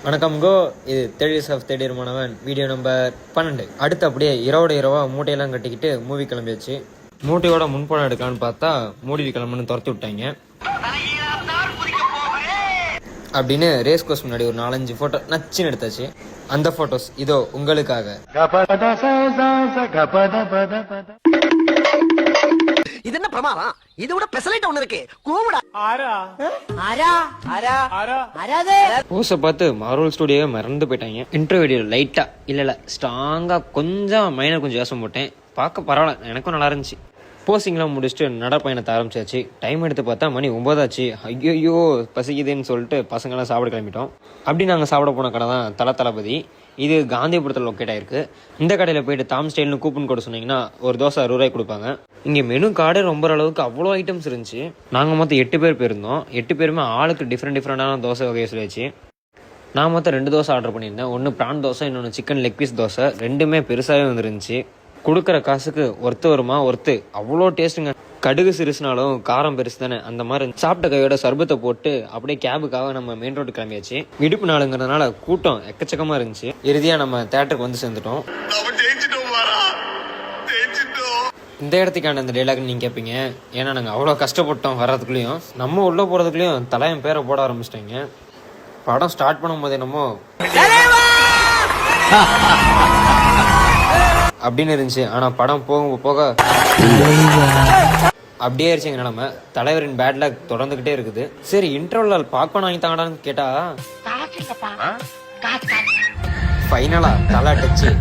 வணக்கம் கோ. இது third of third year மாணவன் வீடியோ நம்பர் 12. அடுத்து அப்படியே இரவா மூட்டையெல்லாம் கட்டிக்கிட்டு மூவி கிளம்பியாச்சு. மூட்டையோட முன்படம் எடுக்கலான்னு பார்த்தா மூடி கிளம்புன்னு துரத்தி விட்டாங்க. அப்படின்னு ரேஸ் கோர்ஸ் முன்னாடி ஒரு 4-5 போட்டோ நச்சுன்னு எடுத்தாச்சு. அந்த போட்டோஸ் இதோ உங்களுக்காக. இது என்ன பிரமாதம்? இது விட பெசலைட் ஒண்ணு இருக்கு. கூவுடா. போஸை பார்த்து மார்வல் ஸ்டுடியோவே மறந்து போயிட்டாங்க. இன்டர்வியூ லைட்டா இல்ல ஸ்ட்ராங்கா கொஞ்சம் யோசனை போட்டேன். பார்க்க பரவாயில்ல, எனக்கும் நல்லா இருந்துச்சு. போஸ்டிங்லாம் முடிச்சுட்டு நடப்பயணத்தை ஆரம்பிச்சாச்சு. டைம் எடுத்து பார்த்தா மணி 9 ஆச்சு. ஐயோ பசிக்குதுன்னு சொல்லிட்டு பசங்களாம் சாப்பிட கிளம்பிட்டோம். அப்படி நாங்கள் சாப்பிட போன கடை தான் தளபதி. இது காந்திபுரத்தில் லொக்கேட் ஆயிருக்கு. இந்த கடையில் போயிட்டு தாம் ஸ்டைல்னு கூப்பன் கோட் சொன்னீங்கன்னா ஒரு தோசை 60 ரூபாய் கொடுப்பாங்க. இங்கே மெனு கார்டே ரொம்ப அளவுக்கு அவ்வளோ ஐட்டம்ஸ் இருந்துச்சு. நாங்கள் மொத்தம் 8 பேர் போயிருந்தோம். 8 பேருமே ஆளுக்கு டிஃப்ரெண்டான தோசை வகையை சொல்லியாச்சு. நான் மொத்தம் 2 தோசை ஆர்டர் பண்ணியிருந்தேன். ஒன்று ப்ரான் தோசை, இன்னொன்று சிக்கன் லெக் பீஸ் தோசை. ரெண்டுமே பெருசாகவே வந்துருந்துச்சு. கொடுக்குற காசுக்கு வருமா அவ்வளோ டேஸ்ட்டுங்க. கடுகு சிறுசுனாலும் காரம் பெருசு தானே, அந்த மாதிரி சாப்பிட்ட கையோட சர்பத்தை போட்டு அப்படியே கேபுக்காக நம்ம மெயின் ரோடு கிளம்பியாச்சு. விடுப்பு நாளுங்கிறதுனால கூட்டம் எக்கச்சக்கமாக இருந்துச்சு. இறுதியாக நம்ம தேட்டருக்கு வந்து சேர்ந்துட்டோம். இந்த இடத்துக்கான இந்த டைலாக் நீங்கள் கேட்பீங்க. ஏன்னா நாங்கள் அவ்வளோ கஷ்டப்பட்டோம் வர்றதுக்குள்ளேயும். நம்ம உள்ளே போகிறதுக்குள்ளேயும் தலையன் பேரை போட ஆரம்பிச்சிட்டாங்க. படம் ஸ்டார்ட் பண்ணும் போது என்னமோ அப்படின்னு இருந்துச்சு. ஆனால் படம் போக அப்படியே இருந்துச்சு எங்கள் நிலமை. தலைவரின் பேட் லக் தொடர்ந்துகிட்டே இருக்குது. சரி இன்டர்வல் பாப்கார்ன் வாங்கி தாங்கடான்னு கேட்டா ஃபைனலா தலை டச்சு.